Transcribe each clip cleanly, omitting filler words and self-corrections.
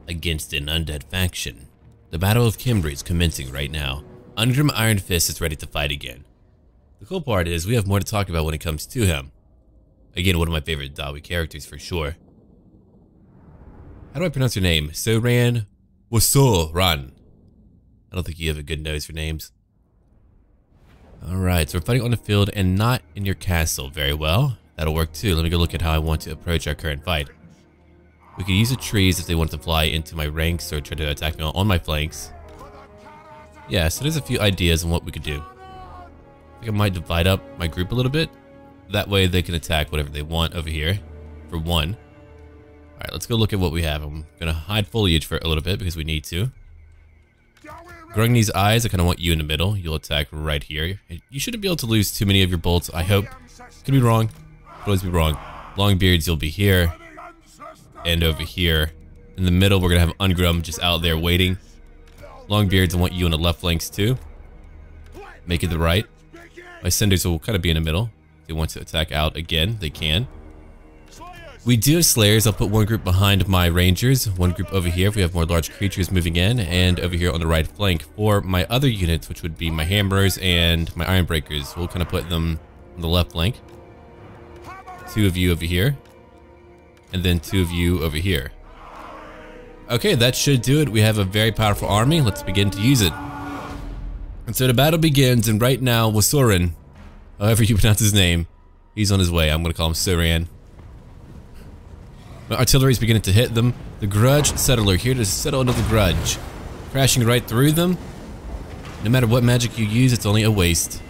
against an undead faction. The Battle of KHEMRI is commencing right now. Ungrim Iron Fist is ready to fight again. The cool part is we have more to talk about when it comes to him. Again, one of my favorite Dawi characters for sure. How do I pronounce your name? Soran Wasoran. I don't think you have a good nose for names. Alright, so we're fighting on the field and not in your castle. Very well. That'll work too. Let me go look at how I want to approach our current fight. We could use the trees if they want to fly into my ranks or try to attack me on my flanks. Yeah, so there's a few ideas on what we could do. I think I might divide up my group a little bit. That way they can attack whatever they want over here, for one. Alright, let's go look at what we have. I'm going to hide foliage for a little bit because we need to. Growing these eyes, I kind of want you in the middle. You'll attack right here. You shouldn't be able to lose too many of your bolts, I hope. Could be wrong. Could always be wrong. Longbeards, you'll be here. And over here. In the middle, we're going to have Ungrim just out there waiting. Longbeards, I want you on the left flanks too. Make it the right. My Cinders will kind of be in the middle. If they want to attack out again, they can. We do have Slayers. I'll put one group behind my Rangers, one group over here if we have more large creatures moving in, and over here on the right flank for my other units, which would be my Hammerers and my Ironbreakers. We'll kind of put them on the left flank. Two of you over here, and then two of you over here. Okay, that should do it. We have a very powerful army. Let's begin to use it. And so the battle begins, and right now, Wasoran, however you pronounce his name, he's on his way. I'm going to call him Soran. My artillery is beginning to hit them. The Grudge Settler here to settle another grudge. Crashing right through them. No matter what magic you use, it's only a waste.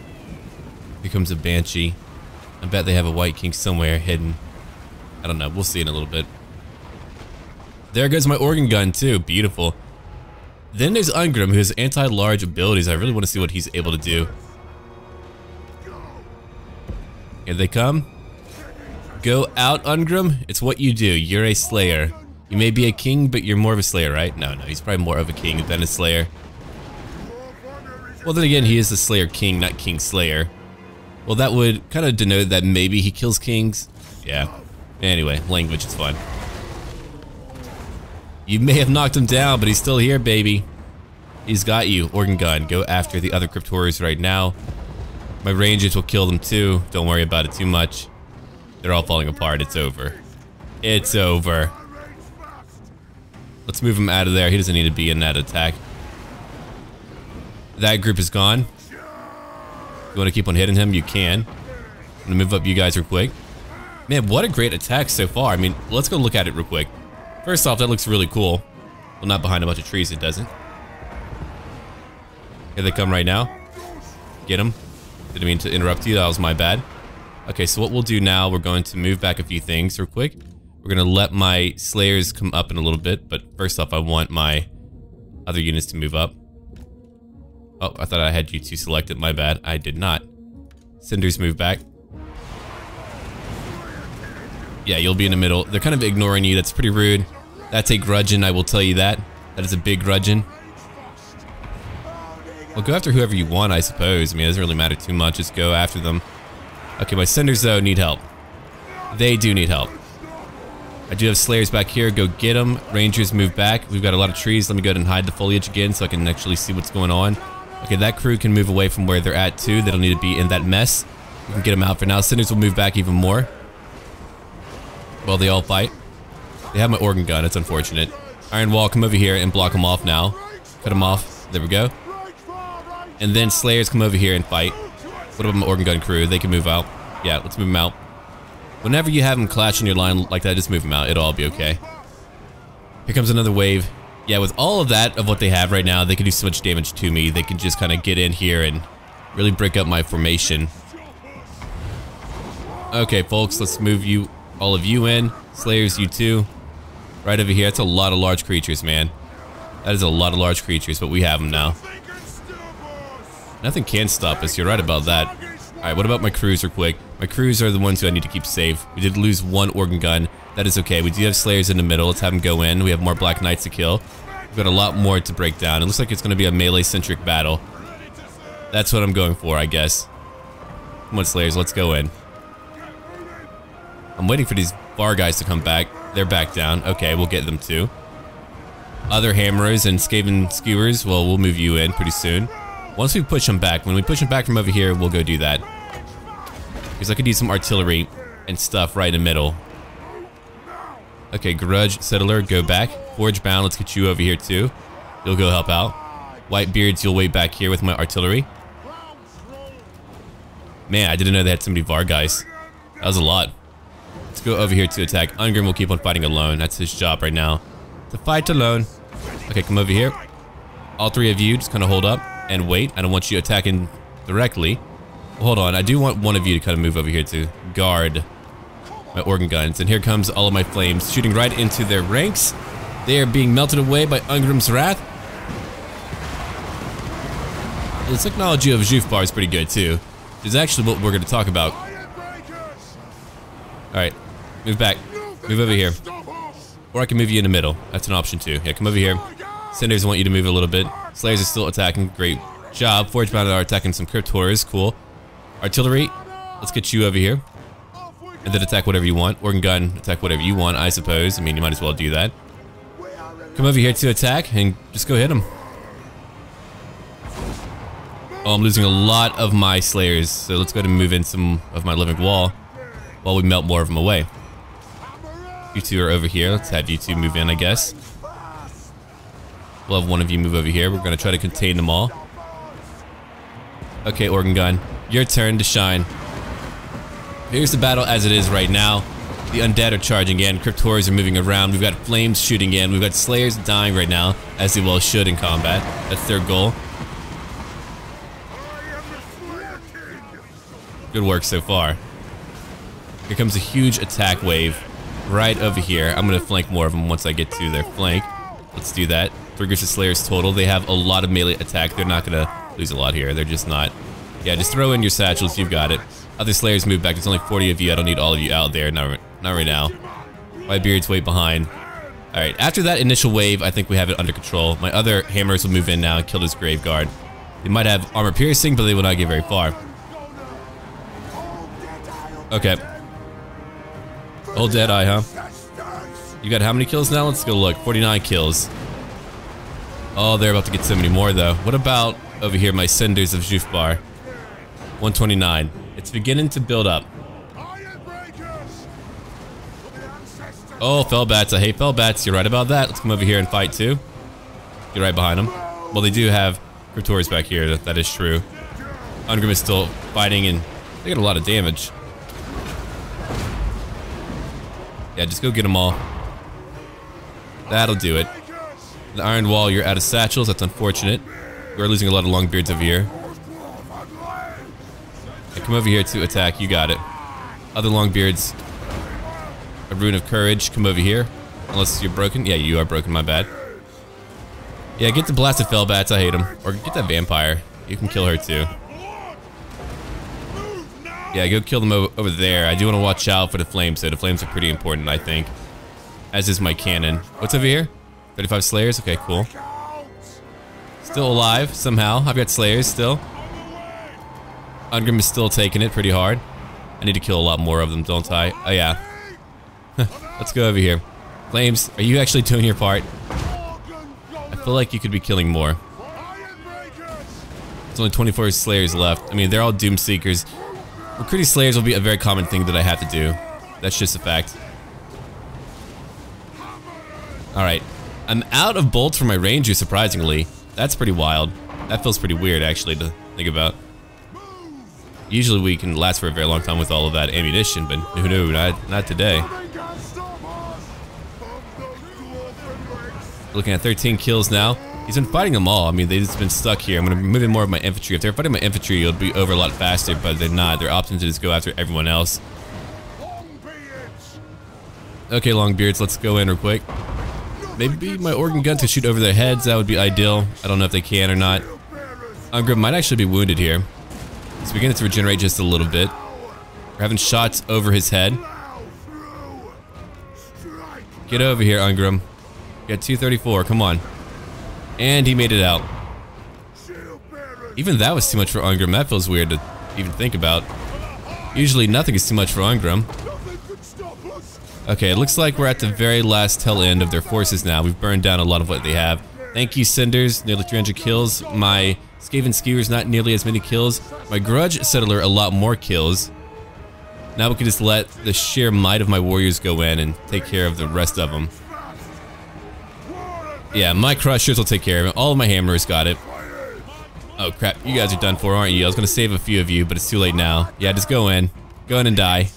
Here comes a Banshee. I bet they have a White King somewhere hidden. I don't know. We'll see in a little bit. There goes my organ gun too. Beautiful. Then there's Ungrim, who has anti-large abilities. I really want to see what he's able to do. Here they come. Go out, Ungrim. It's what you do. You're a Slayer. You may be a king, but you're more of a Slayer, right? No, he's probably more of a king than a Slayer. Well, then again, he is the Slayer King, not King Slayer. Well, that would kind of denote that maybe he kills kings. Yeah. Anyway, language is fun. You may have knocked him down, but he's still here, baby. He's got you. Organ gun. Go after the other Cryptors right now. My Rangers will kill them too. Don't worry about it too much. They're all falling apart. It's over. It's over. Let's move him out of there. He doesn't need to be in that attack. That group is gone. You want to keep on hitting him? You can. I'm gonna move up you guys real quick. Man, what a great attack so far. I mean, let's go look at it real quick. First off, that looks really cool. Well, not behind a bunch of trees, it doesn't. Here they come right now. Get them. Didn't mean to interrupt you. That was my bad. Okay, so what we'll do now, we're going to move back a few things real quick. We're going to let my Slayers come up in a little bit, but first off, I want my other units to move up. Oh, I thought I had you two selected. My bad. I did not. Cinders move back. Yeah, you'll be in the middle. They're kind of ignoring you. That's pretty rude. That's a grudgeon, I will tell you that. That is a big grudgeon. Well, go after whoever you want, I suppose. I mean, it doesn't really matter too much. Just go after them. Okay, my Cinders, though, need help. They do need help. I do have Slayers back here. Go get them. Rangers move back. We've got a lot of trees. Let me go ahead and hide the foliage again so I can actually see what's going on. Okay, that crew can move away from where they're at, too. They don't need to be in that mess. We can get them out for now. Cinders will move back even more. Well, they all fight. They have my organ gun. It's unfortunate. Iron Wall, come over here and block them off now. Cut them off. There we go. And then Slayers come over here and fight. What about my organ gun crew? They can move out. Yeah, let's move them out. Whenever you have them clash in your line like that, just move them out. It'll all be okay. Here comes another wave. Yeah, with all of that of what they have right now, they can do so much damage to me. They can just kind of get in here and really break up my formation. Okay, folks, let's move you, all of you in. Slayers, you too. Right over here. That's a lot of large creatures, man. That is a lot of large creatures, but we have them now. Nothing can stop us. You're right about that. Alright, what about my crews real quick? My crews are the ones who I need to keep safe. We did lose one organ gun. That is okay. We do have Slayers in the middle. Let's have them go in. We have more Black Knights to kill. We've got a lot more to break down. It looks like it's going to be a melee-centric battle. That's what I'm going for, I guess. Come on, Slayers. Let's go in. I'm waiting for these bar guys to come back. They're back down. Okay, we'll get them too. other hammerers and Skaven skewers, well, we'll move you in pretty soon. Once we push them back, when we push them back from over here, we'll go do that. Because I could use some artillery and stuff right in the middle. Okay, Grudge Settler, go back. Forge Bound, let's get you over here too. You'll go help out. Whitebeards, you'll wait back here with my artillery. Man, I didn't know they had so many Var guys. That was a lot. Let's go over here to attack. Ungrim will keep on fighting alone. That's his job right now. To fight alone. Okay, come over here. All three of you just kind of hold up and wait. I don't want you attacking directly. Hold on, I do want one of you to kind of move over here to guard my organ guns. And here comes all of my flames shooting right into their ranks. They are being melted away by Ungrim's wrath. The technology of Jufbar is pretty good too. Is actually what we're going to talk about. Alright, move back. Move over here. Or I can move you in the middle. That's an option too. Yeah, come over here. Cinders want you to move a little bit. Slayers are still attacking. Great job. Forge Bound are attacking some Crypt Horrors. Cool. Artillery, let's get you over here. And then attack whatever you want. Organ Gun, attack whatever you want, I suppose. I mean, you might as well do that. Come over here to attack and just go hit them. Oh, I'm losing a lot of my Slayers, so let's go ahead and move in some of my living wall while we melt more of them away. You two are over here. Let's have you two move in, I guess. We'll have one of you move over here. We're going to try to contain them all. Okay, Organ Gun, your turn to shine. Here's the battle as it is right now. The undead are charging in. Crypt Horrors are moving around. We've got flames shooting in. We've got Slayers dying right now, as they well should in combat. That's their goal. Good work so far. Here comes a huge attack wave right over here. I'm going to flank more of them once I get to their flank. Let's do that. 3 groups of Slayers total. They have a lot of melee attack. They're not going to lose a lot here. They're just not. Yeah, just throw in your satchels. You've got it. Other Slayers move back. There's only 40 of you. I don't need all of you out there. Not right now. Whitebeards wait behind. Alright, after that initial wave, I think we have it under control. My other hammers will move in now and kill this Grave Guard. They might have armor piercing, but they will not get very far. Okay. Old Deadeye, huh? You got how many kills now? Let's go look. 49 kills. Oh, they're about to get so many more, though. What about over here, my Cinders of Jufbar? 129. It's beginning to build up. Oh, Fellbats. I hate Fellbats. You're right about that. Let's come over here and fight, too. Get right behind them. Well, they do have Crypt Horrors back here. That is true. Ungrim is still fighting, and they get a lot of damage. Yeah, just go get them all. That'll do it. The Iron Wall, you're out of satchels. That's unfortunate. We're losing a lot of Longbeards over here. Yeah, come over here to attack. You got it. Other Longbeards. A Rune of Courage. Come over here. Unless you're broken. Yeah, you are broken. My bad. Yeah, get the Blasted Fellbats. I hate them. Or get that Vampire. You can kill her too. Yeah, go kill them over there. I do want to watch out for the flames, though. The flames are pretty important, I think. As is my cannon. What's over here? 35 Slayers? Okay, cool. Still alive, somehow. I've got Slayers still. Ungrim is still taking it pretty hard. I need to kill a lot more of them, don't I? Oh, yeah. Let's go over here. Flames, are you actually doing your part? I feel like you could be killing more. There's only 24 Slayers left. I mean, they're all Doom Seekers. Recruiting Slayers will be a very common thing that I have to do. That's just a fact. Alright. I'm out of bolts for my ranger, surprisingly. That's pretty wild. That feels pretty weird, actually, to think about. Usually we can last for a very long time with all of that ammunition, but no, not today. Looking at 13 kills now. He's been fighting them all. I mean, they've just been stuck here. I'm going to be moving more of my infantry. If they're fighting my infantry, it'll be over a lot faster, but they're not. They're opting to just go after everyone else. Okay, Longbeards, let's go in real quick. Maybe my organ guns could shoot over their heads. That would be ideal. I don't know if they can or not. Ungrim might actually be wounded here. He's beginning to regenerate just a little bit. We're having shots over his head. Get over here, Ungrim. You got 234, come on. And he made it out. Even that was too much for Ungrim. That feels weird to even think about. Usually nothing is too much for Ungrim. Okay, it looks like we're at the very last tail end of their forces now. We've burned down a lot of what they have. Thank you, Cinders. Nearly 300 kills. My Skaven Skewers, not nearly as many kills. My Grudge Settler, a lot more kills. Now we can just let the sheer might of my warriors go in and take care of the rest of them. Yeah, my Crushers will take care of it. All of my Hammers got it. Oh crap, you guys are done for, aren't you? I was gonna save a few of you, but it's too late now. Yeah, just go in. Go in and die.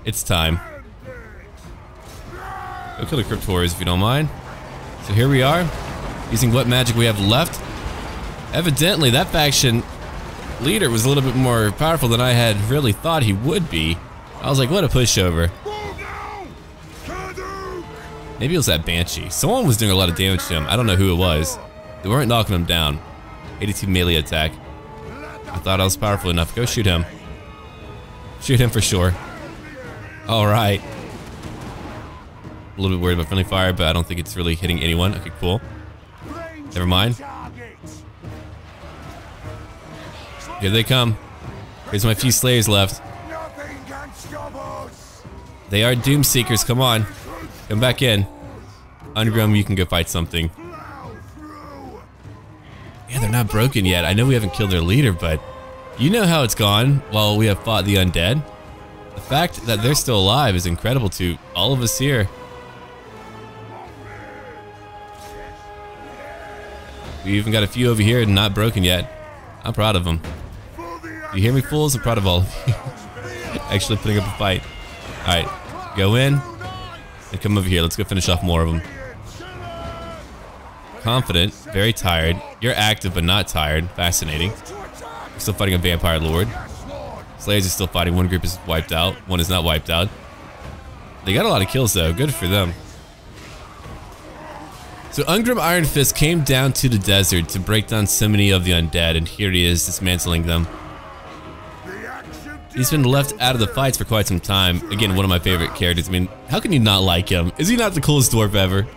It's time. Go kill the Cryptors if you don't mind. So here we are, using what magic we have left. Evidently, that faction leader was a little bit more powerful than I had really thought he would be. I was like, what a pushover. Maybe it was that Banshee. Someone was doing a lot of damage to him. I don't know who it was. They weren't knocking him down. 82 melee attack. I thought I was powerful enough. Go shoot him. Shoot him for sure. Alright. A little bit worried about friendly fire, but I don't think it's really hitting anyone. Okay, cool. Never mind. Here they come. Here's my few Slayers left. They are Doom Seekers, come on. Come back in. Underground, you can go fight something. Yeah, they're not broken yet. I know we haven't killed their leader, but you know how it's gone while we have fought the undead. The fact that they're still alive is incredible to all of us here. We even got a few over here not broken yet. I'm proud of them. You hear me, fools? I'm proud of all of you. Actually putting up a fight. Alright, go in and come over here. Let's go finish off more of them. Confident, very tired. You're active but not tired. Fascinating. We're still fighting a Vampire Lord. Slayers are still fighting. One group is wiped out. One is not wiped out. They got a lot of kills though. Good for them. So Ungrim Iron Fist came down to the desert to break down so many of the undead, and here he is dismantling them. He's been left out of the fights for quite some time. Again, one of my favorite characters. I mean, how can you not like him? Is he not the coolest dwarf ever?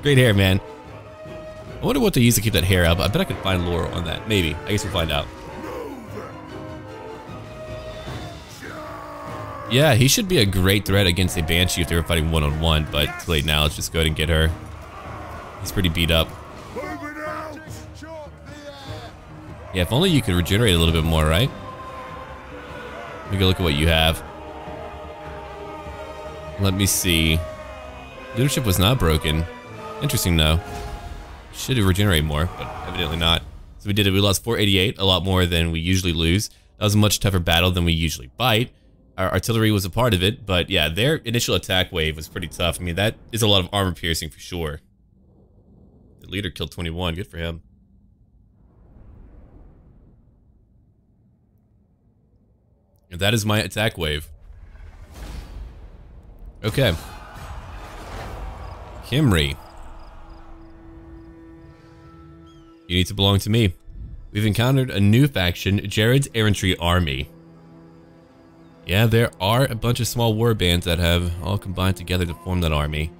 Great hair, man. I wonder what they use to keep that hair up. I bet I could find lore on that. Maybe. I guess we'll find out. Yeah, he should be a great threat against a Banshee if they were fighting one-on-one, but it's late now. Let's just go ahead and get her. He's pretty beat up. Yeah, if only you could regenerate a little bit more, right? Let me go look at what you have. Let me see. Leadership was not broken. Interesting though. Should have regenerated more, but evidently not. So we did it. We lost 488, a lot more than we usually lose. That was a much tougher battle than we usually fight. Our artillery was a part of it, but yeah, their initial attack wave was pretty tough. I mean, that is a lot of armor piercing for sure. The leader killed 21. Good for him. And that is my attack wave. Okay. KHEMRI. You need to belong to me. We've encountered a new faction, Jared's Errantry Army. Yeah, there are a bunch of small war bands that have all combined together to form that army.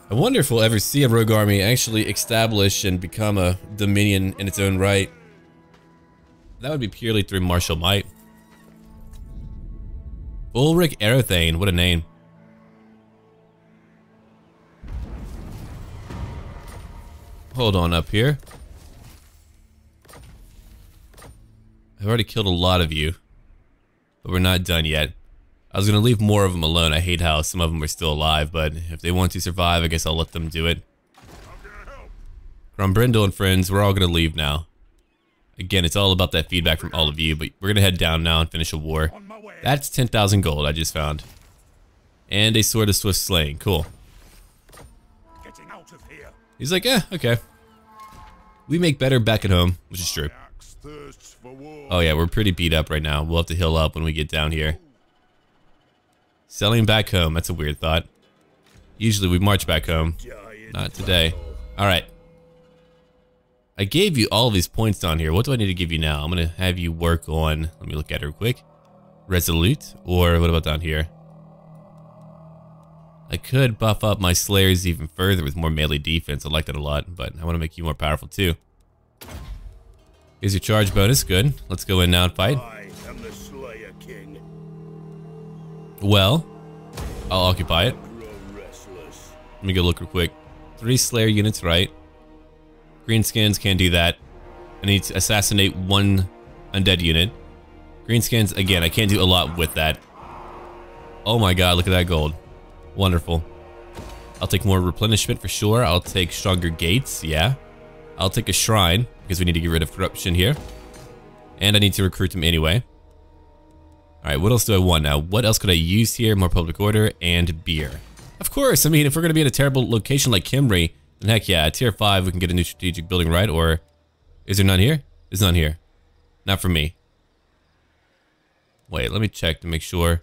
I wonder if we'll ever see a rogue army actually establish and become a dominion in its own right. That would be purely through martial might. Ulrich Aerothane, what a name. Hold on up here. I've already killed a lot of you, but we're not done yet. I was going to leave more of them alone. I hate how some of them are still alive, but if they want to survive, I guess I'll let them do it. Grombrindle and friends, we're all going to leave now. Again, it's all about that feedback from all of you, but we're going to head down now and finish a war. That's 10,000 gold I just found. And a Sword of Swift Slaying. Cool. He's like, eh, okay. We make better back at home, which is true. Oh yeah, we're pretty beat up right now. We'll have to heal up when we get down here. Selling back home, that's a weird thought. Usually we march back home. Not today. Alright. I gave you all of these points down here. What do I need to give you now? I'm going to have you work on, let me look at it real quick. Resolute, or what about down here? I could buff up my Slayers even further with more melee defense. I like that a lot, but I want to make you more powerful too. Here's your charge bonus, good. Let's go in now and fight. I am the Slayer King. Well, I'll occupy it. Let me go look real quick. 3 Slayer units, right? Greenskins can't do that. I need to assassinate 1 undead unit. Greenskins, again, I can't do a lot with that. Oh my god, look at that gold. Wonderful. I'll take more replenishment for sure. I'll take stronger gates, yeah. I'll take a shrine, because we need to get rid of corruption here. And I need to recruit them anyway. Alright, what else do I want now? What else could I use here? More public order and beer. Of course, I mean, if we're going to be in a terrible location like KHEMRI, then heck yeah, tier 5, we can get a new strategic building, right? Or is there none here? There's none here. Not for me. Wait, let me check to make sure.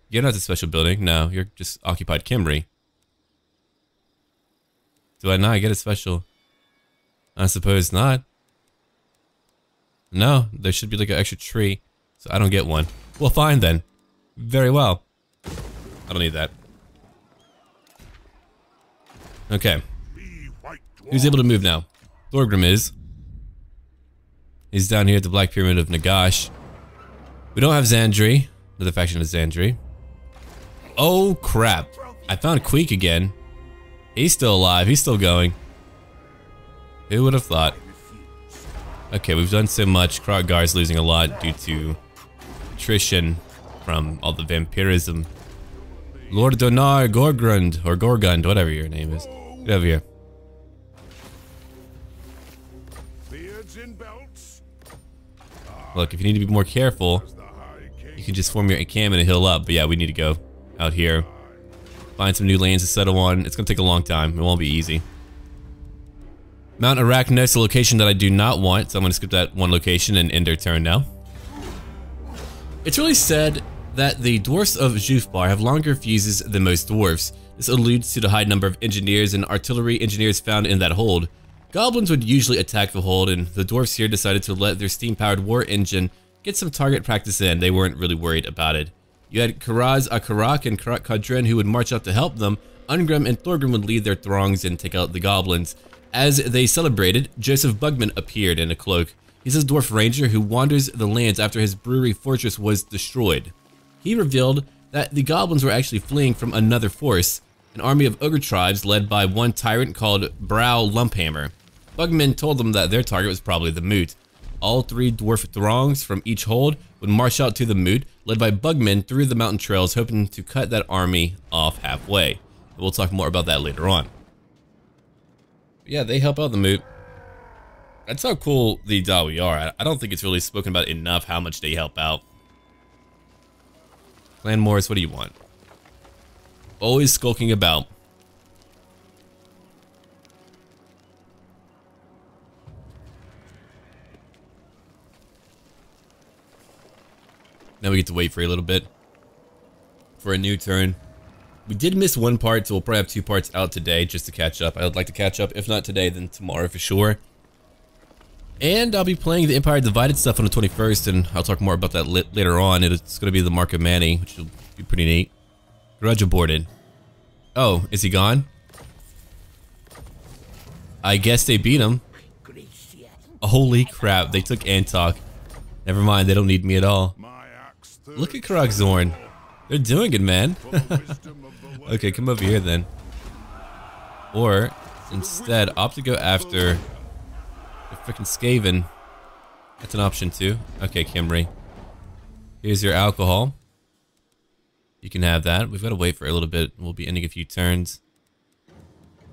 You're not the special building. No, you're just occupied KHEMRI. Do I not get a special? I suppose not. No, there should be like an extra tree. So I don't get one. Well, fine then. Very well. I don't need that. Okay. Who's able to move now? Thorgrim is. He's down here at the Black Pyramid of Nagash. We don't have Xandri. Another faction of Xandri. Oh crap. I found Queek again. He's still alive. He's still going. Who would have thought? Okay, we've done so much. Krog-Gar is losing a lot due to attrition from all the vampirism. Lord Donar Gorgrund, or Gorgund, whatever your name is. Get over here. Look, if you need to be more careful, you can just form your encampment and heal up. But yeah, we need to go out here. Find some new lands to settle on. It's going to take a long time. It won't be easy. Mount Arachnos, a location that I do not want, so I'm going to skip that one location and end their turn now. It's really said that the Dwarfs of Jufbar have longer fuses than most dwarfs. This alludes to the high number of engineers and artillery engineers found in that hold. Goblins would usually attack the hold, and the dwarfs here decided to let their steam-powered war engine get some target practice in. They weren't really worried about it. You had Karaz Akarak and Karak Kadren who would march out to help them. Ungrim and Thorgrim would lead their throngs and take out the goblins. As they celebrated, Joseph Bugman appeared in a cloak. He's a dwarf ranger who wanders the lands after his brewery fortress was destroyed. He revealed that the goblins were actually fleeing from another force, an army of ogre tribes led by one tyrant called Brow Lumphammer. Bugman told them that their target was probably the Moot. All 3 dwarf throngs from each hold would march out to the Moot, led by Bugman through the mountain trails, hoping to cut that army off halfway. We'll talk more about that later on. Yeah, they help out the Moot. That's how cool the Dawi are. I don't think it's really spoken about enough how much they help out. Clan Morris, what do you want? Always skulking about. Now we get to wait for a little bit for a new turn. We did miss one part, so we'll probably have 2 parts out today just to catch up. I would like to catch up, if not today, then tomorrow for sure. And I'll be playing the Empire Divided stuff on the 21st, and I'll talk more about that later on. It's going to be the Mark of Manny, which will be pretty neat. Grudge aborted. Oh, is he gone? I guess they beat him. Holy crap, they took Antok. Never mind, they don't need me at all. Look at Krog-Zorn. They're doing it, man. Okay, come over here then. Or, instead, opt to go after the freaking Skaven. That's an option too. Okay, KHEMRI. Here's your alcohol. You can have that. We've got to wait for a little bit. We'll be ending a few turns.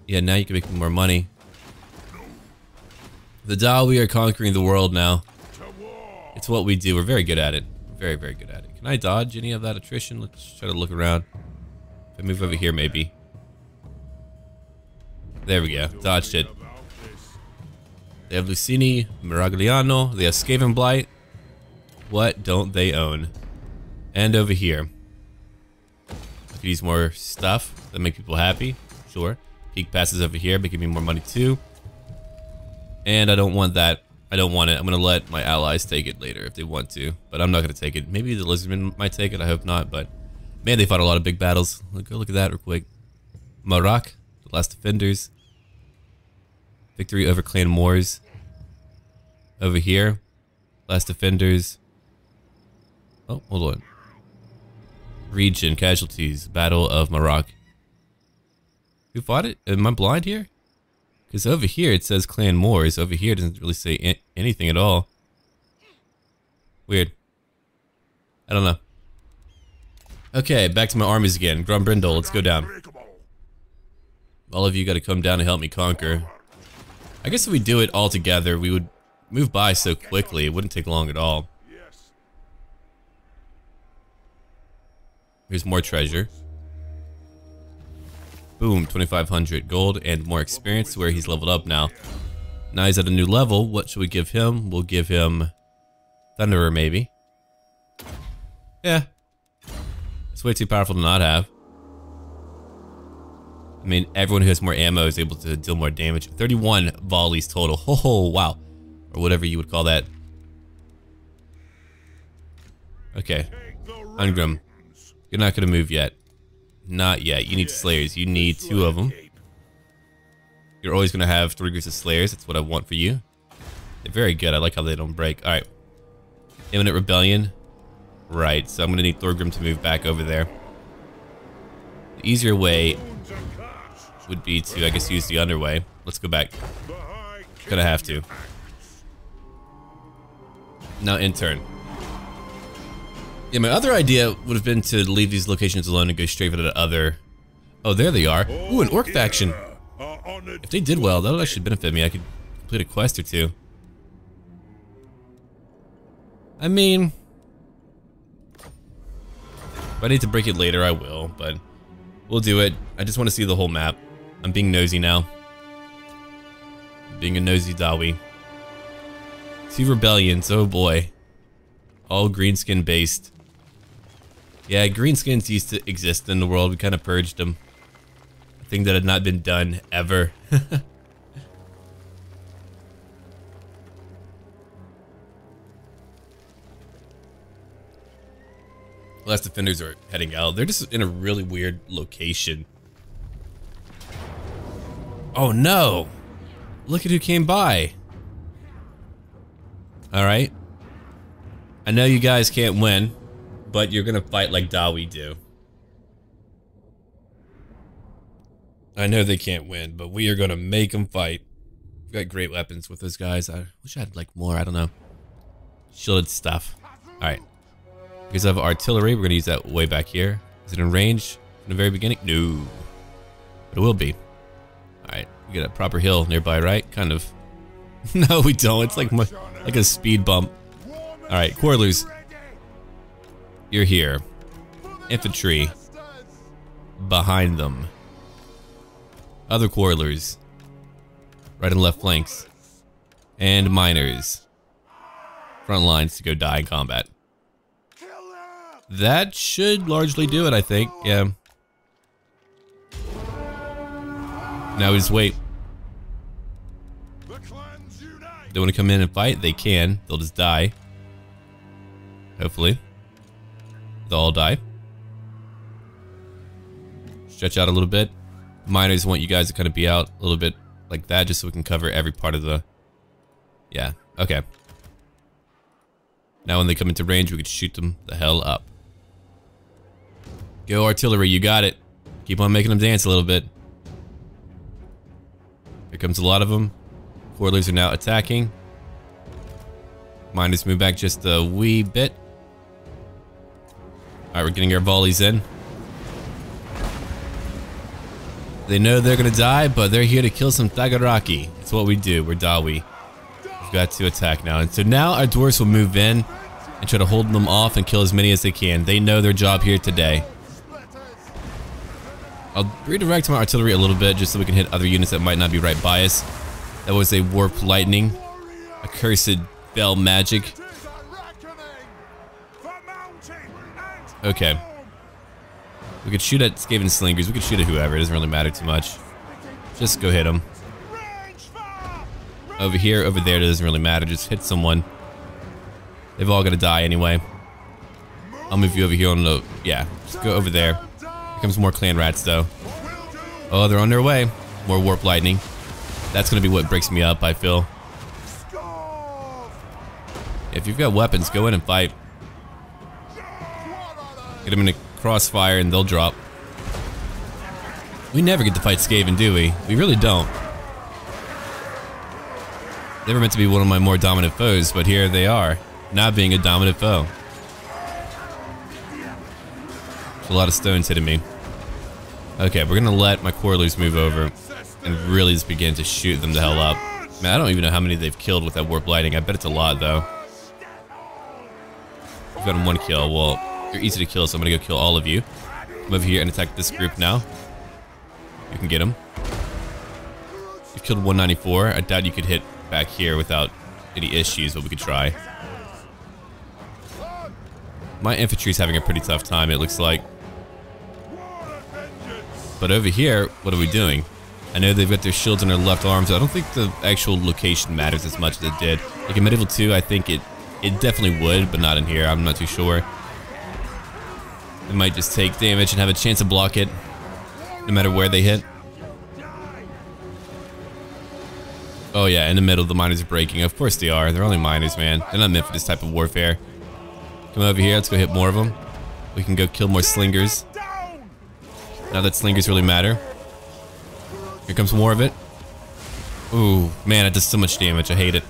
Yeah, now you can make more money. The Dao, we are conquering the world now. It's what we do. We're very good at it. Very, very good at it. Can I dodge any of that attrition? Let's try to look around. If I move over here, maybe. There we go. Dodged it. They have Lucini, Miragliano. They have Skaven Blight. What don't they own? And over here. I could use more stuff that make people happy. Sure. Peak passes over here, making me more money too. And I don't want that. I don't want it. I'm going to let my allies take it later if they want to. But I'm not going to take it. Maybe the Lizardmen might take it. I hope not. But man, they fought a lot of big battles. Go look at that real quick. Marak, the last defenders. Victory over Clan Moors. Over here. Last defenders. Oh, hold on. Region, casualties, Battle of Maroc. Who fought it? Am I blind here? Because over here it says Clan Wars. Over here it doesn't really say anything at all. Weird. I don't know. Okay, back to my armies again. Grombrindle, let's go down. All of you gotta come down and help me conquer. I guess if we do it all together, we would move by so quickly. It wouldn't take long at all. Here's more treasure. Boom, 2,500 gold and more experience to where he's leveled up now. Now he's at a new level. What should we give him? We'll give him Thunderer, maybe. Yeah. It's way too powerful to not have. I mean, everyone who has more ammo is able to deal more damage. 31 volleys total. Oh, wow. Or whatever you would call that. Okay. Ungrim. You're not going to move yet. Not yet. You need Slayers. You need 2 of them. You're always going to have 3 groups of Slayers. That's what I want for you. They're very good. I like how they don't break. Alright. Imminent Rebellion. Right. So I'm going to need Thorgrim to move back over there. The easier way would be to, I guess, use the underway. Let's go back. Gonna have to. Now, intern. Yeah, my other idea would have been to leave these locations alone and go straight for the other. Oh, there they are. Ooh, an orc faction. If they did well, that'll actually benefit me. I could complete a quest or 2. I mean, if I need to break it later, I will, but we'll do it. I just want to see the whole map. I'm being nosy now. Being a nosy Dawi. 2 rebellions, oh boy. All greenskin based. Yeah, greenskins used to exist in the world. We kind of purged them. A thing that had not been done ever. Last defenders are heading out. They're just in a really weird location. Oh no! Look at who came by. Alright. I know you guys can't win, but you're gonna fight like Dawi do. I know they can't win, but we are gonna make them fight. We've got great weapons with those guys. I wish I had like more, I don't know. Shielded stuff. Alright. Because of artillery, we're gonna use that way back here. Is it in range from the very beginning? No. But it will be. Alright, we got a proper hill nearby, right? Kind of. No, we don't. It's like a speed bump. Alright, Quarrelers. You're here. Infantry. Behind them. Other Quarrelers. Right and left flanks. And miners. Front lines to go die in combat. That should largely do it, I think. Yeah. Now we just wait. They want to come in and fight? They can. They'll just die. Hopefully. They'll all die. Stretch out a little bit. Miners want you guys to kind of be out a little bit like that, just so we can cover every part of the... Yeah, okay. Now when they come into range, we can shoot them the hell up. Go artillery, you got it. Keep on making them dance a little bit. Here comes a lot of them. Quarrelers are now attacking. Miners move back just a wee bit. Alright, we're getting our volleys in. They know they're gonna die, but they're here to kill some Thagaraki. That's what we do. We're Dawi. We've got to attack now. And so now our dwarves will move in and try to hold them off and kill as many as they can. They know their job here today. I'll redirect my artillery a little bit just so we can hit other units that might not be right by us. That was a warp lightning. Accursed bell magic. Okay. We could shoot at Skaven slingers. We could shoot at whoever. It doesn't really matter too much. Just go hit them. Over here, over there, it doesn't really matter. Just hit someone. They've all got to die anyway. I'll move you over here on the... Yeah, just go over there. Here comes more clan rats, though. Oh, they're on their way. More warp lightning. That's going to be what breaks me up, I feel. If you've got weapons, go in and fight. Get them in a crossfire and they'll drop. We never get to fight Skaven, do we? We really don't. Never meant to be one of my more dominant foes, but here they are, not being a dominant foe. There's a lot of stones hitting me. Okay, we're gonna let my Quarterlies move over and really just begin to shoot them the hell up. Man, I don't even know how many they've killed with that warp lighting. I bet it's a lot, though. We've got them 1 kill. Well, you're easy to kill, so I'm gonna go kill all of you. Come over here and attack this group now. You can get them. You've killed 194. I doubt you could hit back here without any issues, but we could try. My infantry's having a pretty tough time, it looks like. But over here, what are we doing? I know they've got their shields on their left arms. So I don't think the actual location matters as much as it did. Like in Medieval 2, I think it definitely would, but not in here. I'm not too sure. They might just take damage and have a chance to block it, no matter where they hit. Oh yeah, in the middle, the miners are breaking. Of course they are. They're only miners, man. They're not meant for this type of warfare. Come over here. Let's go hit more of them. We can go kill more slingers. Now that slingers really matter. Here comes more of it. Ooh, man, it does so much damage. I hate it.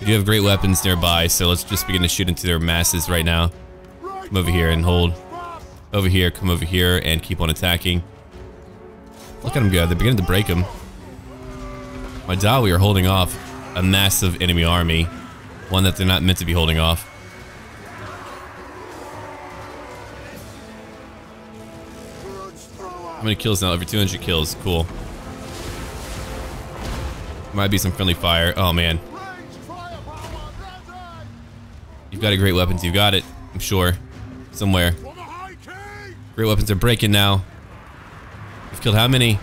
We do have great weapons nearby, so let's just begin to shoot into their masses right now. Come over here and hold. Over here, come over here and keep on attacking. Look at them go. They're beginning to break them. My Dawi are holding off a massive enemy army. One that they're not meant to be holding off. How many kills now? Over 200 kills. Cool. Might be some friendly fire. Oh, man. You've got a great weapons. You got it. I'm sure. Somewhere. Great weapons are breaking now. We've killed how many?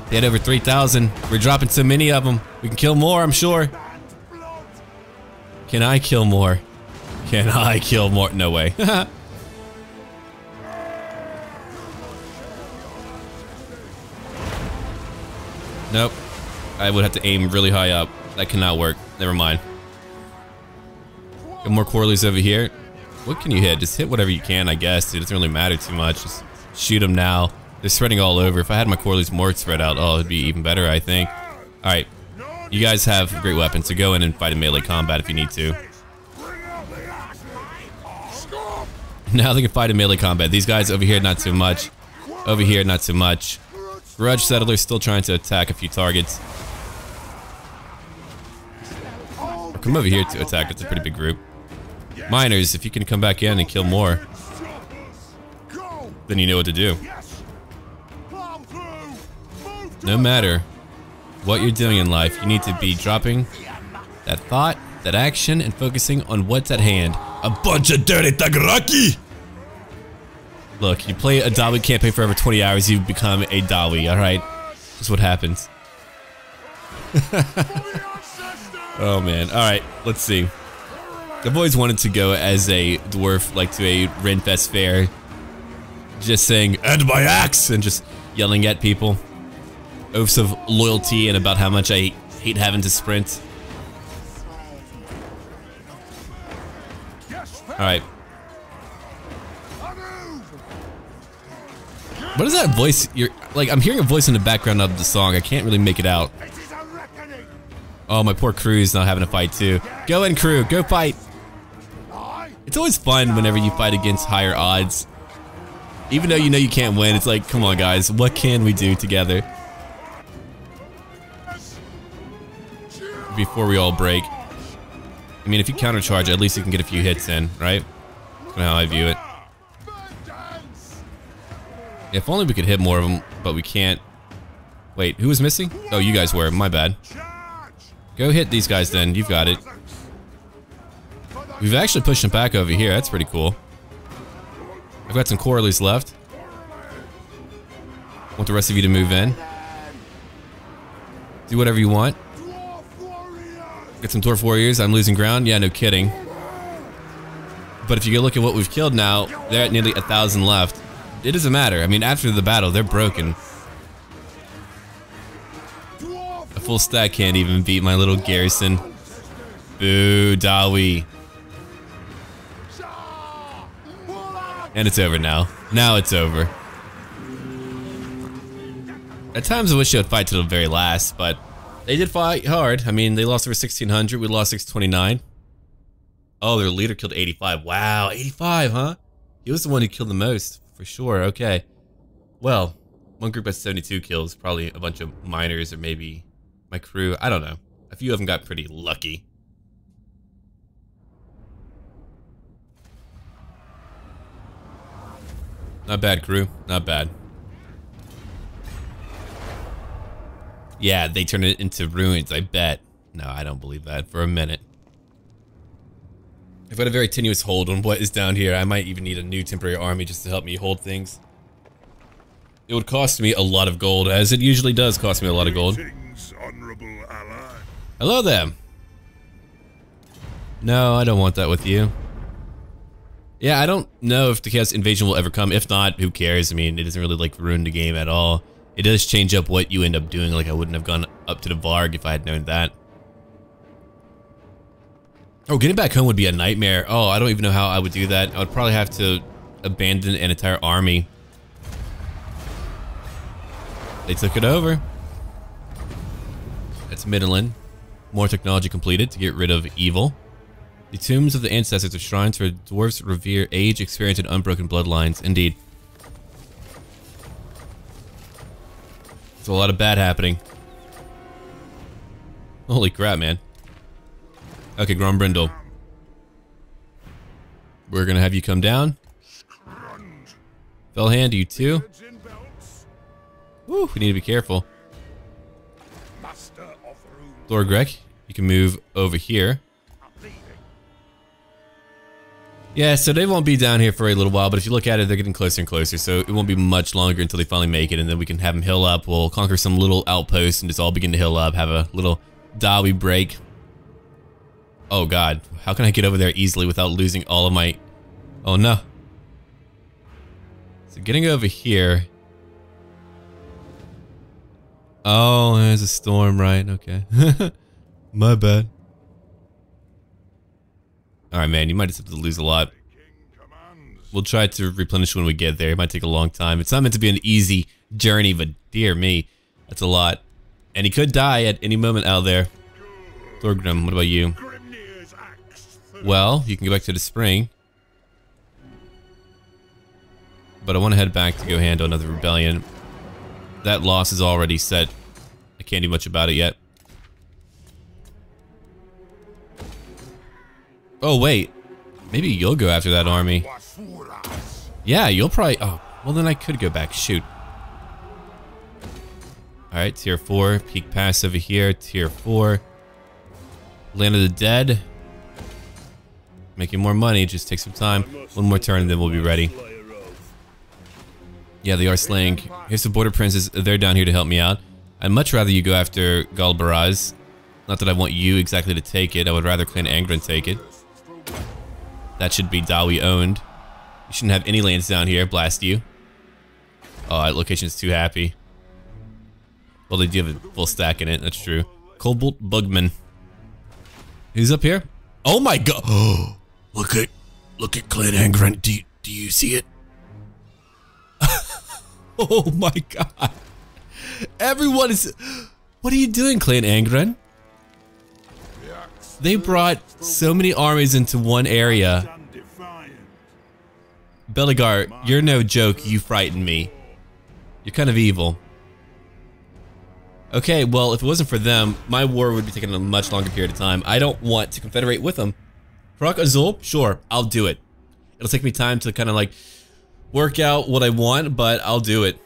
They had over 3,000. We're dropping so many of them. We can kill more, I'm sure. Can I kill more? Can I kill more? No way. Nope. I would have to aim really high up. That cannot work. Never mind. Got more Quarterlies over here. What can you hit? Just hit whatever you can, I guess. It doesn't really matter too much. Just shoot them now. They're spreading all over. If I had my Quarterlies more spread out, oh, it'd be even better, I think. Alright. You guys have great weapons, so go in and fight in melee combat if you need to. Now they can fight in melee combat. These guys over here, not too much. Over here, not too much. Grudge Settlers still trying to attack a few targets. Come over here to attack. It's a pretty big group. Miners, if you can come back in and kill more, then you know what to do. No matter what you're doing in life, you need to be dropping that thought, that action, and focusing on what's at hand. A bunch of dirty Tagaraki! Look, you play a Dawi campaign for over 20 hours, you become a Dawi, alright? That's what happens. Oh man, alright, let's see. I've always wanted to go as a dwarf, like to a Renfest fair. Just saying, "And my axe!" and just yelling at people. Oaths of loyalty and about how much I hate having to sprint. Alright. What is that voice? I'm hearing a voice in the background of the song. I can't really make it out. Oh, my poor crew's now having a fight too. Go in, crew. Go fight. It's always fun whenever you fight against higher odds. Even though you know you can't win, it's like, come on guys, what can we do together? Before we all break. I mean, if you countercharge, at least you can get a few hits in, right? That's how I view it. If only we could hit more of them, but we can't. Wait, who was missing? Oh, you guys were. My bad. Go hit these guys then. You've got it. We've actually pushed them back over here. That's pretty cool. I've got some Quarterlies left. Want the rest of you to move in. Do whatever you want. Get some Dwarf Warriors. I'm losing ground. Yeah, no kidding. But if you go look at what we've killed now, they're at nearly 1,000 left. It doesn't matter. I mean, after the battle, they're broken. A full stack can't even beat my little garrison. Boo, Dawi. And it's over now. Now it's over. At times I wish they would fight to the very last, but they did fight hard. I mean, they lost over 1,600. We lost 629. Oh, their leader killed 85. Wow, 85, huh? He was the one who killed the most, for sure. Okay. Well, one group has 72 kills. Probably a bunch of miners or maybe my crew. I don't know. A few of them got pretty lucky. Not bad, crew. Not bad. Yeah, they turned it into ruins, I bet. No, I don't believe that for a minute. I've got a very tenuous hold on what is down here. I might even need a new temporary army just to help me hold things. It would cost me a lot of gold, as it usually does cost me a lot of gold. Hello there. No, I don't want that with you. Yeah, I don't know if the Chaos Invasion will ever come. If not, who cares? I mean, it doesn't really like ruin the game at all. It does change up what you end up doing. Like, I wouldn't have gone up to the Varg if I had known that. Oh, getting back home would be a nightmare. Oh, I don't even know how I would do that. I would probably have to abandon an entire army. They took it over. That's Midland. More technology completed to get rid of evil. The tombs of the ancestors are shrines where dwarves revere age, experience, and unbroken bloodlines. Indeed. There's a lot of bad happening. Holy crap, man. Okay, Grombrindle. We're gonna have you come down. Fellhand, you too. Woo, we need to be careful. Thorgrek, you can move over here. Yeah, so they won't be down here for a little while, but if you look at it, they're getting closer and closer, so it won't be much longer until they finally make it, and then we can have them hill up. We'll conquer some little outposts and just all begin to hill up, have a little Dawi break. Oh god, how can I get over there easily without losing all of my... Oh no. So getting over here... Oh, there's a storm, right? Okay. My bad. Alright, man, you might just have to lose a lot. We'll try to replenish when we get there. It might take a long time. It's not meant to be an easy journey, but dear me, that's a lot. And he could die at any moment out there. Thorgrim, what about you? Well, you can go back to the spring. But I want to head back to go handle another rebellion. That loss is already set. I can't do much about it yet. Oh, wait. Maybe you'll go after that army. Yeah, you'll probably... Oh, well then I could go back. Shoot. Alright, tier 4. Peak pass over here. Tier 4. Land of the Dead. Making more money. Just take some time. One more turn and then we'll be ready. Yeah, they are slaying. Here's the border princes. They're down here to help me out. I'd much rather you go after Galbaraz. Not that I want you exactly to take it. I would rather Clan Angren take it. That should be Dawi owned. You shouldn't have any lands down here. Blast you. Oh, that location's too happy. Well, they do have a full stack in it. That's true. Cobalt Bugman. Who's up here? Oh my god. Oh, look at Clan Angren. Do you see it? Oh my god. Everyone is... What are you doing, Clan Angren? They brought so many armies into one area. Beligar, you're no joke. You frighten me. You're kind of evil. Okay, well, if it wasn't for them, my war would be taking a much longer period of time. I don't want to confederate with them. Krog Azul? Sure, I'll do it. It'll take me time to kind of like work out what I want, but I'll do it.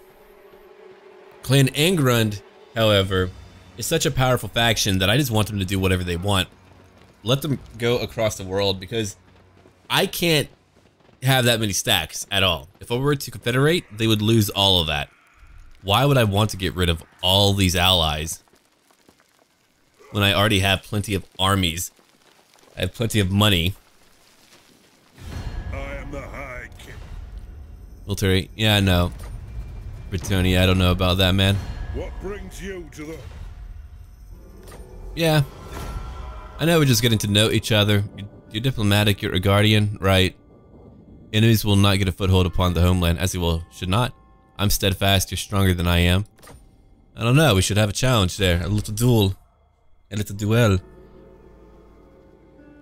Clan Angrund, however, is such a powerful faction that I just want them to do whatever they want. Let them go across the world because I can't have that many stacks at all. If I were to confederate, they would lose all of that. Why would I want to get rid of all these allies when I already have plenty of armies? I have plenty of money. I am the High King. Military, yeah, no. Britonia, I don't know about that, man. What brings you to the... Yeah. I know we're just getting to know each other. You're diplomatic, you're a guardian, right? Enemies will not get a foothold upon the homeland, as they should not. I'm steadfast, you're stronger than I am. I don't know, we should have a challenge there. A little duel. A little duel.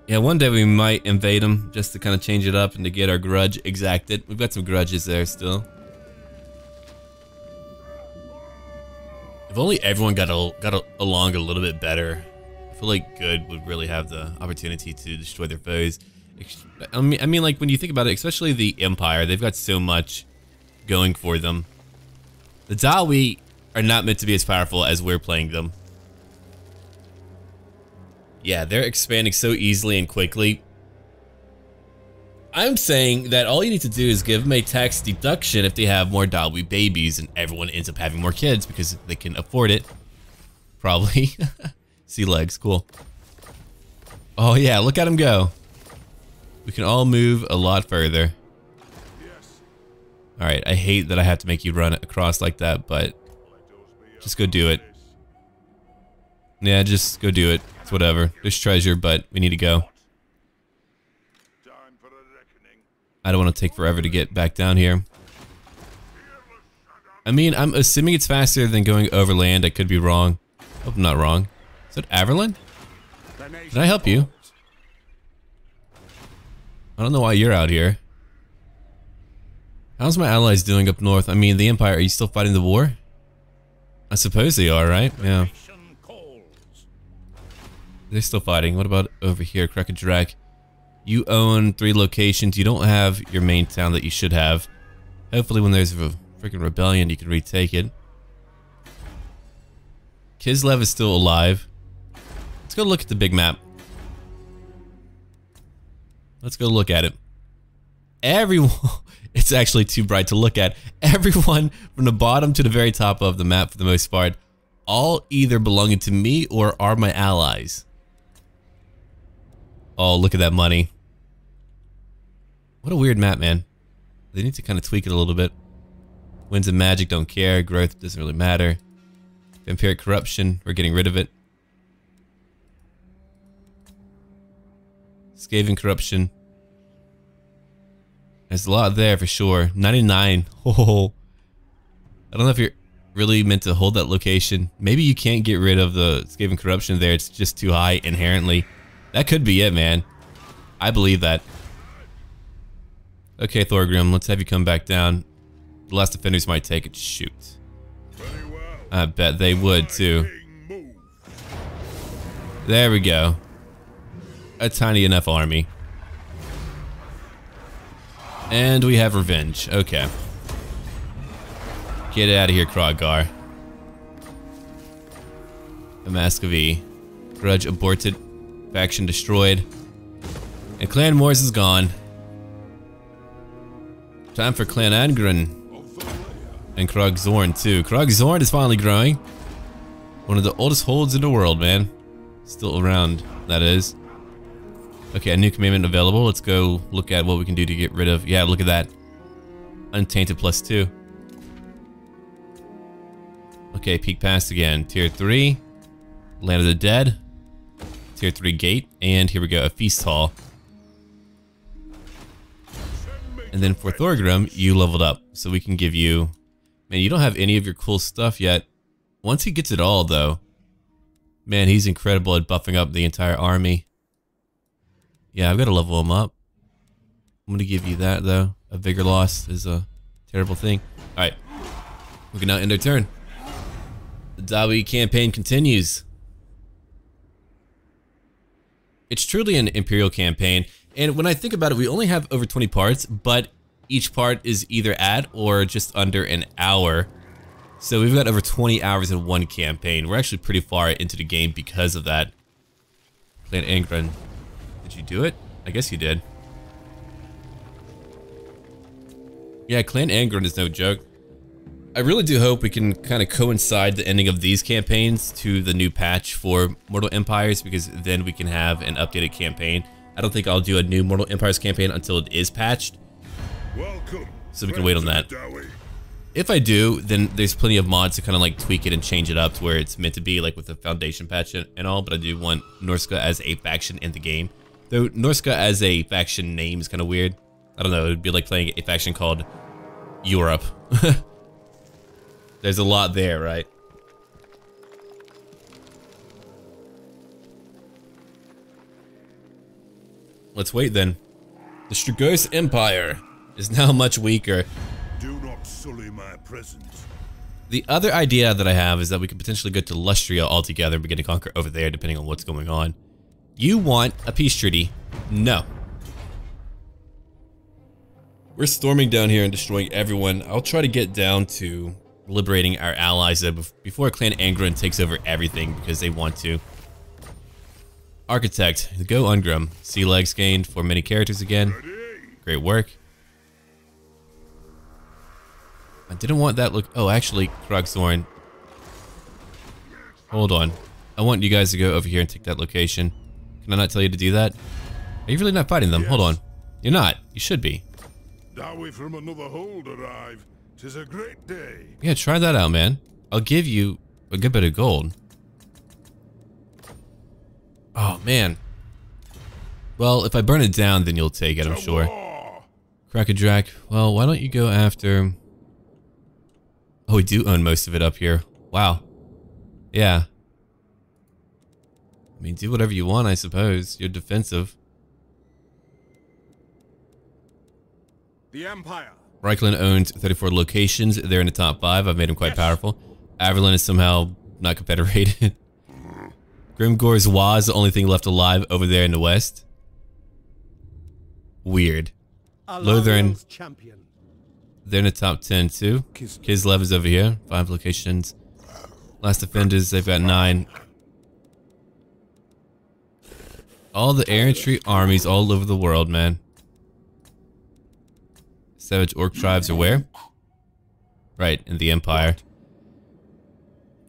Yeah, one day we might invade them just to kind of change it up and to get our grudge exacted. We've got some grudges there still. If only everyone got along a little bit better. I feel like good would really have the opportunity to destroy their foes. I mean, like when you think about it, especially the Empire, they've got so much going for them. The Dawi are not meant to be as powerful as we're playing them. Yeah, they're expanding so easily and quickly. I'm saying that all you need to do is give them a tax deduction if they have more Dawi babies, and everyone ends up having more kids because they can afford it. Probably. Sea legs, cool. Oh yeah, look at them go. We can all move a lot further. Alright, I hate that I have to make you run across like that, but just go do it. Yeah, just go do it. It's whatever. There's treasure, but we need to go. I don't want to take forever to get back down here. I mean, I'm assuming it's faster than going overland. I could be wrong. Hope I'm not wrong. Is that Averlin? Can I help you? I don't know why you're out here. How's my allies doing up north? I mean, the Empire, are you still fighting the war? I suppose they are, right? Yeah. They're still fighting. What about over here, Krog-Gar? You own 3 locations. You don't have your main town that you should have. Hopefully when there's a freaking rebellion, you can retake it. Kislev is still alive. Let's go look at the big map. Let's go look at it. Everyone, it's actually too bright to look at. Everyone from the bottom to the very top of the map, for the most part, all either belonging to me or are my allies. Oh, look at that money. What a weird map, man. They need to kind of tweak it a little bit. Winds of magic, don't care. Growth doesn't really matter. Vampiric corruption, we're getting rid of it. Skaven corruption. There's a lot there for sure. 99. Oh, I don't know if you're really meant to hold that location. Maybe you can't get rid of the Skaven corruption there. It's just too high inherently. That could be it, man. I believe that. Okay, Thorgrim, let's have you come back down. The last defenders might take it. Shoot. I bet they would too. There we go. A tiny enough army. And we have revenge. Okay. Get out of here, Krog-Gar. The Mask of E. Grudge aborted. Faction destroyed. And Clan Mors is gone. Time for Clan Angren. And Krog-Zorn too. Krog-Zorn is finally growing. One of the oldest holds in the world, man. Still around, that is. Okay, a new commandment available. Let's go look at what we can do to get rid of. Yeah, look at that. Untainted +2. Okay, peek past again. Tier 3. Land of the Dead. Tier 3 gate. And here we go, a feast hall. And then for Thorgrim, you leveled up. So we can give you... Man, you don't have any of your cool stuff yet. Once he gets it all, though, man, he's incredible at buffing up the entire army. Yeah, I've got to level him up. I'm going to give you that, though. A vigor loss is a terrible thing. Alright, we can now end our turn. The Dawi campaign continues. It's truly an Imperial campaign, and when I think about it, we only have over 20 parts, but each part is either at or just under an hour. So we've got over 20 hours in one campaign. We're actually pretty far into the game because of that. Clan Angren. Did you do it? I guess you did. Yeah, Clan Angren is no joke. I really do hope we can kind of coincide the ending of these campaigns to the new patch for Mortal Empires, because then we can have an updated campaign. I don't think I'll do a new Mortal Empires campaign until it is patched. Welcome, so we can wait on that. If I do, then there's plenty of mods to kind of like tweak it and change it up to where it's meant to be, like with the foundation patch and all, but I do want Norska as a faction in the game. Though Norska as a faction name is kind of weird. I don't know, it would be like playing a faction called Europe. There's a lot there, right? Let's wait then. The Strigos Empire is now much weaker. Do not sully my presence. The other idea that I have is that we could potentially go to Lustria altogether and begin to conquer over there, depending on what's going on. You want a peace treaty? No. We're storming down here and destroying everyone. I'll try to get down to liberating our allies before Clan Angron takes over everything because they want to. Architect, go Ungrim. Sea legs gained for many characters again. Great work. I didn't want that look. Oh, actually, Krog-Zorn. Hold on. I want you guys to go over here and take that location. Can I not tell you to do that? Are you really not fighting them? Yes. Hold on. You're not. You should be. Dowie from another hold arrive. 'Tis a great day. Yeah, try that out, man. I'll give you a good bit of gold. Oh, man. Well, if I burn it down, then you'll take it, I'm sure. Crack-a-Drac. Well, why don't you go after... Oh, we do own most of it up here. Wow. Yeah. I mean, do whatever you want, I suppose. You're defensive. The Empire. Reichland owns 34 locations. They're in the top 5. I've made them quite powerful. Averlin is somehow not confederated. Grimgor's Wa is the only thing left alive over there in the west. Weird. Lothern, they're in the top 10 too. Kislev is over here, 5 locations. Last Defenders, they've got 9. All the infantry armies all over the world, man. Savage Orc tribes are where? Right, in the Empire.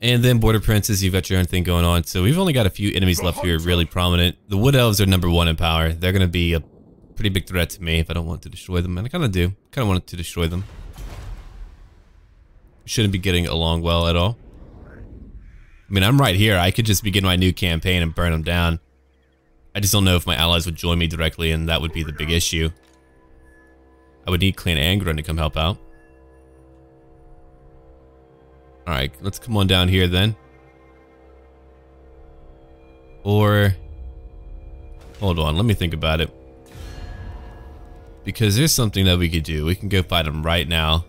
And then Border Princes, you've got your own thing going on. So we've only got a few enemies left here, really prominent. The Wood Elves are number 1 in power. They're going to be a pretty big threat to me if I don't want to destroy them. And I kind of do. Kind of want to destroy them. Shouldn't be getting along well at all. I mean, I'm right here. I could just begin my new campaign and burn them down. I just don't know if my allies would join me directly, and that would be the big issue. I would need Clan Angron to come help out. Alright, let's come on down here then. Or... Hold on, let me think about it. Because there's something that we could do. We can go fight them right now.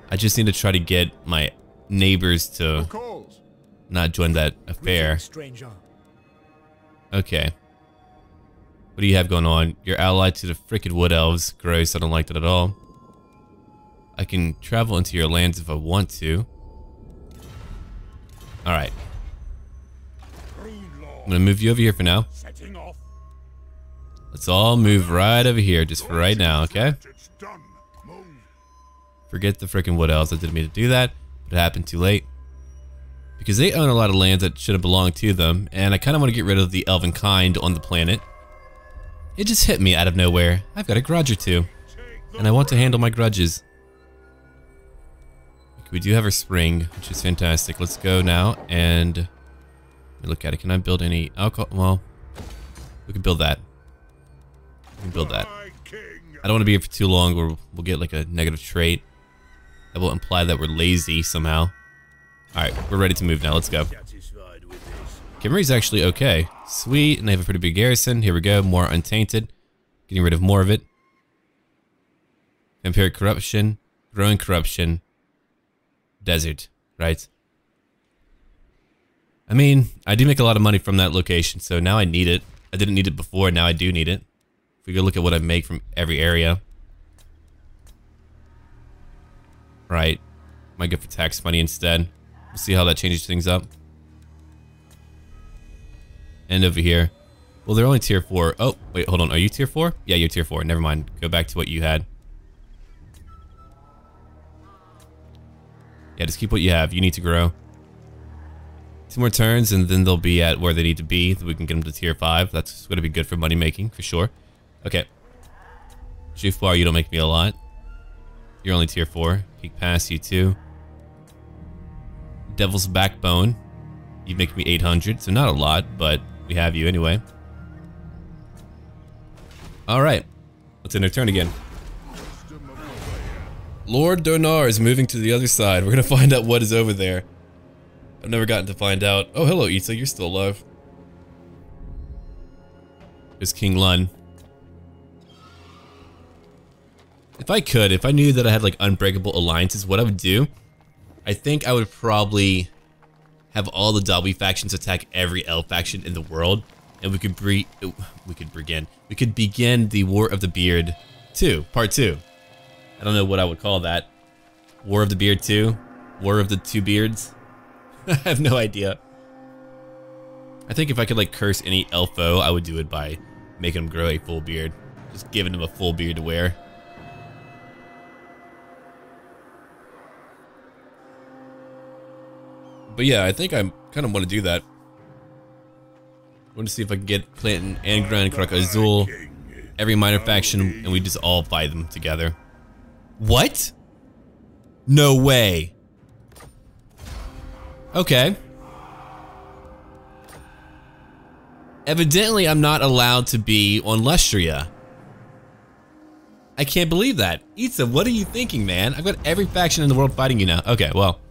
I just need to try to get my neighbors to not join that affair. Okay. What do you have going on? You're allied to the frickin' Wood Elves. Gross, I don't like that at all. I can travel into your lands if I want to. Alright. I'm gonna move you over here for now. Let's all move right over here just for right now, okay? Forget the frickin' Wood Elves. I didn't mean to do that, but it happened too late. Because they own a lot of lands that should have belonged to them, and I kind of want to get rid of the elven kind on the planet. It just hit me out of nowhere. I've got a grudge or two, and I want to handle my grudges. We do have our spring, which is fantastic. Let's go now, and let me look at it. Can I build any alcohol? Well, we can build that. We can build that. I don't want to be here for too long, or we'll get like a negative trait that will imply that we're lazy somehow. Alright, we're ready to move now. Let's go. KHEMRI's actually okay. Sweet, and they have a pretty big garrison. Here we go. More untainted. Getting rid of more of it. Vampiric corruption. Growing corruption. Desert, right? I mean, I do make a lot of money from that location, so now I need it. I didn't need it before, now I do need it. If we go look at what I make from every area. Right. Might go for tax money instead. We'll see how that changes things up. And over here. Well, they're only tier 4. Oh, wait, hold on. Are you tier 4? Yeah, you're tier 4. Never mind. Go back to what you had. Yeah, just keep what you have. You need to grow. 2 more turns, and then they'll be at where they need to be. We can get them to tier 5. That's going to be good for money making, for sure. Okay. Jufbar, you don't make me a lot. You're only tier 4. Peek past you too. Devil's Backbone. You make me 800, so not a lot, but we have you anyway. Alright. It's in their turn again. Lord Donar is moving to the other side. We're gonna find out what is over there. I've never gotten to find out. Oh, hello, Itza. You're still alive. There's King Lun. If I knew that I had like unbreakable alliances, what I would do, I think I would probably have all the W factions attack every Elf faction in the world, and we could begin the War of the Beard 2, Part 2. I don't know what I would call that. War of the Beard 2? War of the Two Beards? I have no idea. I think if I could like curse any elf foe, I would do it by making him grow a full beard. Just giving him a full beard to wear. But yeah, I think I kind of want to do that. I want to see if I can get Clinton, Angron, Krog-Azul, every minor faction, and we just all fight them together. What? No way. Okay. Evidently, I'm not allowed to be on Lustria. I can't believe that. Itza, what are you thinking, man? I've got every faction in the world fighting you now. Okay, well.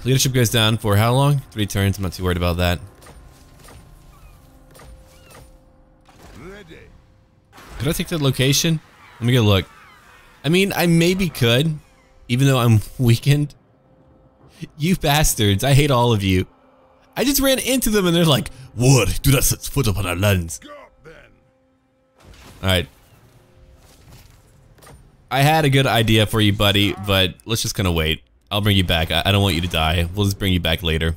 Leadership goes down for how long? 3 turns. I'm not too worried about that. Could I take that location? Let me get a look. I mean, I maybe could, even though I'm weakened. You bastards, I hate all of you. I just ran into them and they're like, War, do not set foot upon our lands. Alright. I had a good idea for you, buddy, but let's just kind of wait. I'll bring you back. I don't want you to die. We'll just bring you back later.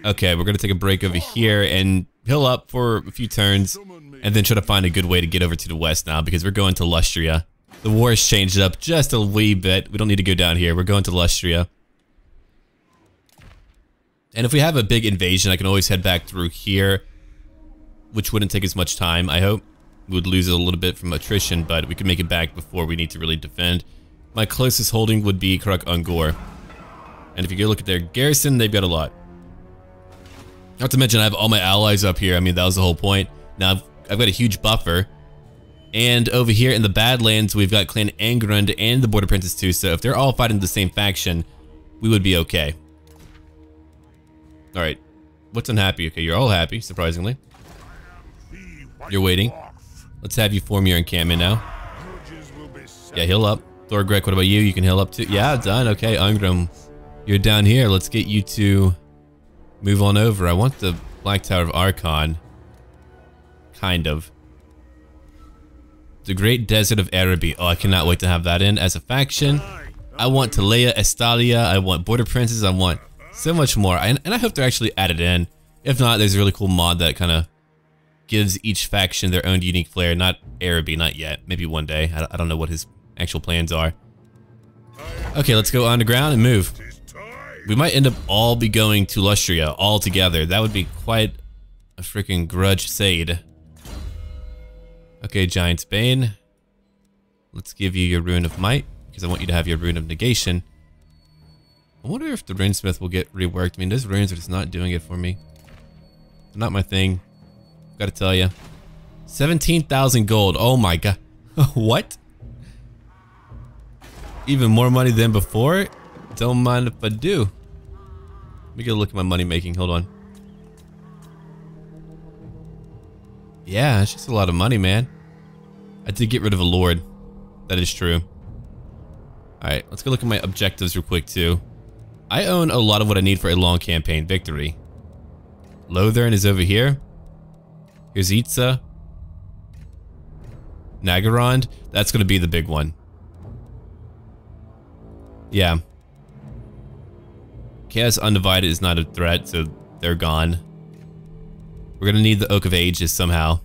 Okay, we're gonna take a break over here and heal up for a few turns, and then try to find a good way to get over to the west now, because we're going to Lustria. The war has changed it up just a wee bit. We don't need to go down here. We're going to Lustria. And if we have a big invasion, I can always head back through here, which wouldn't take as much time, I hope. We would lose it a little bit from attrition, but we could make it back before we need to really defend. My closest holding would be Krog-Gar. And if you go look at their garrison, they've got a lot. Not to mention I have all my allies up here. I mean, that was the whole point. Now I've got a huge buffer. And over here in the Badlands, we've got Clan Angrund and the Border Princes too. So if they're all fighting the same faction, we would be okay. Alright. What's unhappy? Okay, you're all happy, surprisingly. You're waiting. Let's have you form your encampment now. Yeah, heal up. Thorgrek, what about you? You can heal up too. Yeah, done. Okay, Angrum, you're down here. Let's get you to move on over. I want the Black Tower of Archon. Kind of. The Great Desert of Araby. Oh, I cannot wait to have that in as a faction. I want Talea, Estalia. I want Border Princes. I want so much more. And I hope they're actually added in. If not, there's a really cool mod that kind of gives each faction their own unique flair. Not Araby, not yet. Maybe one day. I don't know what his actual plans are. Okay, let's go underground and move. We might end up all be going to Lustria all together. That would be quite a freaking grudge said. Okay, Giant's Bane. Let's give you your Rune of Might, because I want you to have your Rune of Negation. I wonder if the Runesmith will get reworked. I mean, those runes are just not doing it for me. Not my thing. Gotta tell you. 17,000 gold. Oh my god. What? Even more money than before? Don't mind if I do. Let me get a look at my money making. Hold on. Yeah, it's just a lot of money, man. I did get rid of a lord. That is true. Alright, let's go look at my objectives real quick, too. I own a lot of what I need for a long campaign victory. Lothern is over here. Here's Itza. Nagarond. That's going to be the big one. Yeah. Chaos Undivided is not a threat, so they're gone. We're gonna need the Oak of Ages somehow.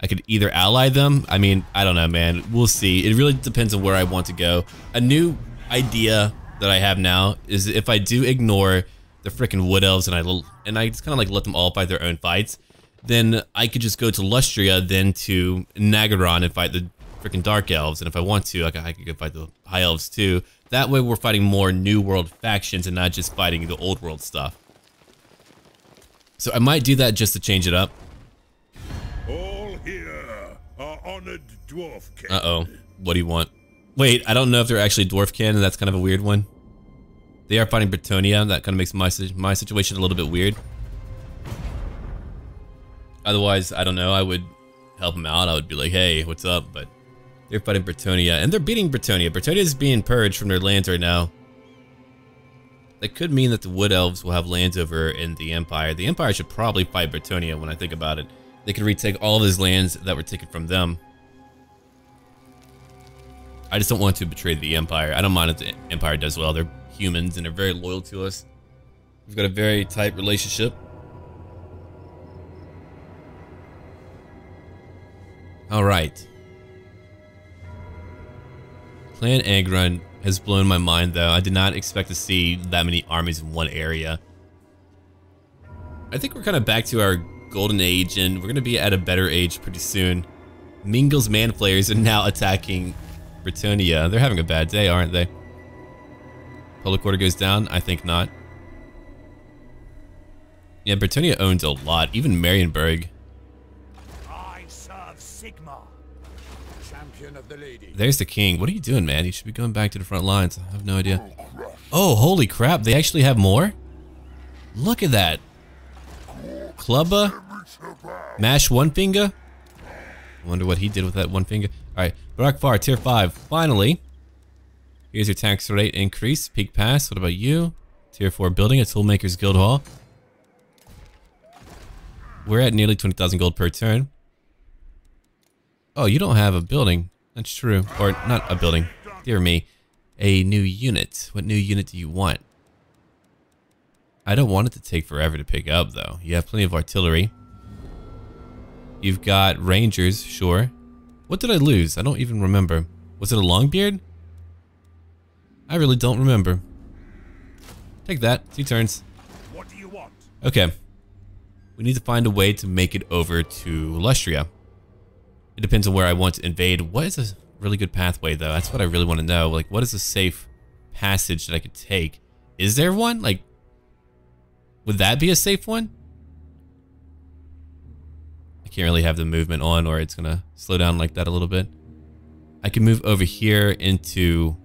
I could either ally them. I mean, I don't know, man. We'll see. It really depends on where I want to go. A new idea that I have now is if I do ignore the freaking Wood Elves and I just kind of like let them all fight their own fights, then I could just go to Lustria, then to Nagaron and fight the freaking Dark Elves. And if I want to, I could go fight the High Elves too. That way we're fighting more New World factions and not just fighting the Old World stuff. So I might do that just to change it up. honored dwarf king. Uh-oh. What do you want? Wait, I don't know if they're actually dwarf kin, and that's kind of a weird one. They are fighting Bretonnia. That kind of makes my situation a little bit weird. Otherwise, I don't know. I would help them out. I would be like, hey, what's up? But they're fighting Bretonnia, and they're beating Bretonnia. Bretonnia is being purged from their lands right now. That could mean that the Wood Elves will have lands over in the Empire. The Empire should probably fight Bretonnia when I think about it. They could retake all of his lands that were taken from them. I just don't want to betray the Empire. I don't mind if the Empire does well. They're humans and they're very loyal to us. We've got a very tight relationship. Alright. Clan Angron has blown my mind though. I did not expect to see that many armies in one area. I think we're kind of back to our golden age, and we're going to be at a better age pretty soon. Mingle's Manflayers are now attacking Bretonnia. They're having a bad day, aren't they? Public order goes down? I think not. Yeah, Bretonnia owns a lot, even Marienburg. I serve Sigma, champion of the lady. There's the king. What are you doing, man? You should be going back to the front lines. I have no idea. Oh, holy crap. They actually have more? Look at that. Clubba? Mash one finger? I wonder what he did with that one finger. Alright, Barakvar, tier 5. Finally. Here's your tax rate increase. Peak pass. What about you? Tier 4 building, a Toolmaker's Guild Hall. We're at nearly 20,000 gold per turn. Oh, you don't have a building. That's true. Or not a building. Dear me. A new unit. What new unit do you want? I don't want it to take forever to pick up, though. You have plenty of artillery. You've got rangers, sure. What did I lose? I don't even remember. Was it a Longbeard? I really don't remember. Take that. 2 turns. What do you want? Okay. We need to find a way to make it over to Lustria. It depends on where I want to invade. What is a really good pathway, though? That's what I really want to know. Like, what is a safe passage that I could take? Is there one? Like, would that be a safe one? I can't really have the movement on, or it's gonna slow down like that a little bit. I can move over here into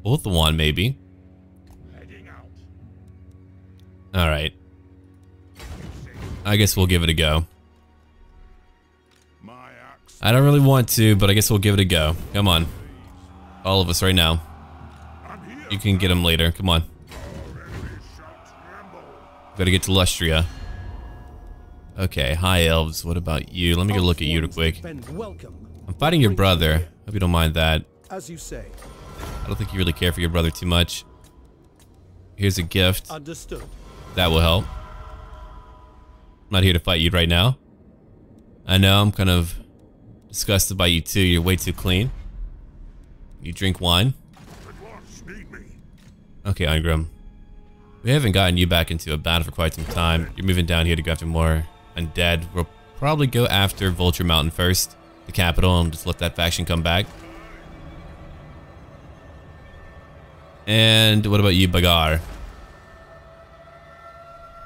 Ulthuan, maybe. Heading out. Alright. I guess we'll give it a go. My axe. I don't really want to, but I guess we'll give it a go. Come on. All of us right now. I'm here. You can get them later. Come on. Our enemies shall tremble. Gotta get to Lustria. Okay, hi elves. What about you? Let me go look at you real quick. Welcome. I'm fighting your brother. Hope you don't mind that. As you say. I don't think you really care for your brother too much. Here's a gift. Understood. That will help. I'm not here to fight you right now. I know I'm kind of disgusted by you too. You're way too clean. You drink wine. The dwarfs need me. Okay, Ingram. We haven't gotten you back into a battle for quite some time. You're moving down here to go after more undead. We'll probably go after Vulture Mountain first, the capital, and just let that faction come back. And what about you, Bagar?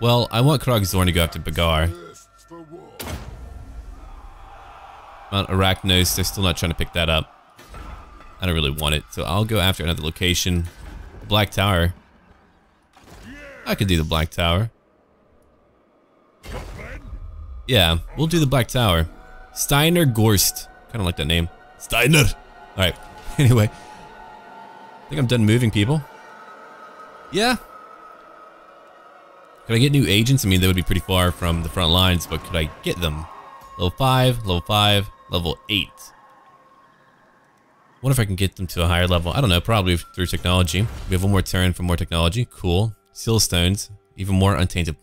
Well, I want Krog-Zorn to go after Bagar. Fists for war. Mount Arachnos, they're still not trying to pick that up. I don't really want it, so I'll go after another location. Black Tower. I could do the Black Tower. Yeah, we'll do the Black Tower. Steiner Gorst. Kind of like that name. Steiner! Alright, anyway. I think I'm done moving people. Yeah. Could I get new agents? I mean, they would be pretty far from the front lines, but could I get them? Level 5, level 5, level 8. Wonder if I can get them to a higher level. I don't know, probably through technology. We have one more turn for more technology. Cool. Seal stones, even more untainted.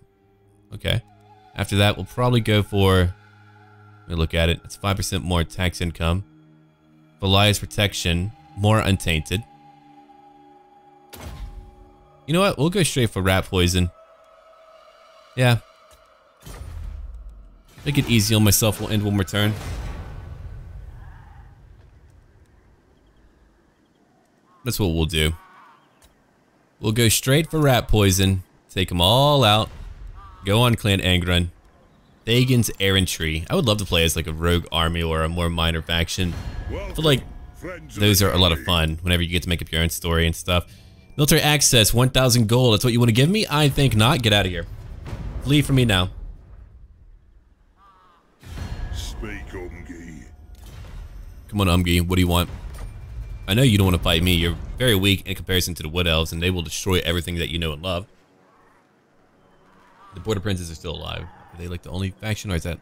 Okay. After that, we'll probably go for... Let me look at it. It's 5% more tax income. Valia's protection, more untainted. You know what? We'll go straight for rat poison. Yeah. Make it easy on myself. We'll end one more turn. That's what we'll do. We'll go straight for rat poison. Take them all out. Go on, Clan Angron. Thagan's Errantry. I would love to play as like a rogue army or a more minor faction. I feel like those are a lot of fun whenever you get to make up your own story and stuff. Military access, 1,000 gold. That's what you want to give me? I think not. Get out of here. Flee from me now. Speak, Umgi. Come on, Umgi. What do you want? I know you don't want to fight me. You're very weak in comparison to the Wood Elves, and they will destroy everything that you know and love. The Border Princes are still alive. Are they like the only faction, or is that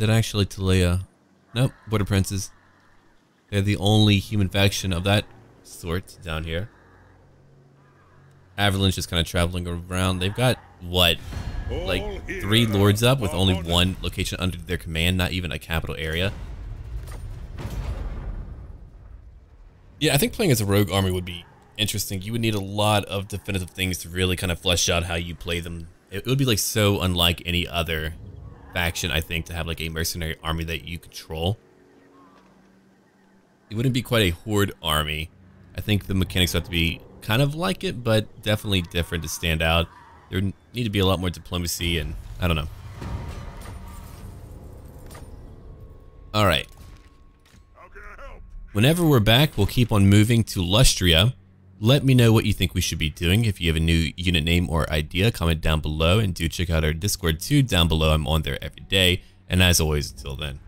actually Talea? Nope, Border Princes. They're the only human faction of that sort down here. Avalanche is kind of traveling around. They've got, what, like 3 lords up with only 1 location under their command, not even a capital area. Yeah, I think playing as a rogue army would be interesting. You would need a lot of definitive things to really kind of flesh out how you play them. It would be like so unlike any other faction, I think, to have like a mercenary army that you control. It wouldn't be quite a horde army. I think the mechanics have to be kind of like it, but definitely different to stand out. There would need to be a lot more diplomacy, and I don't know. All right. Whenever we're back, we'll keep on moving to Lustria. Let me know what you think we should be doing. If you have a new unit name or idea, comment down below, and do check out our Discord too down below. I'm on there every day. And as always, until then.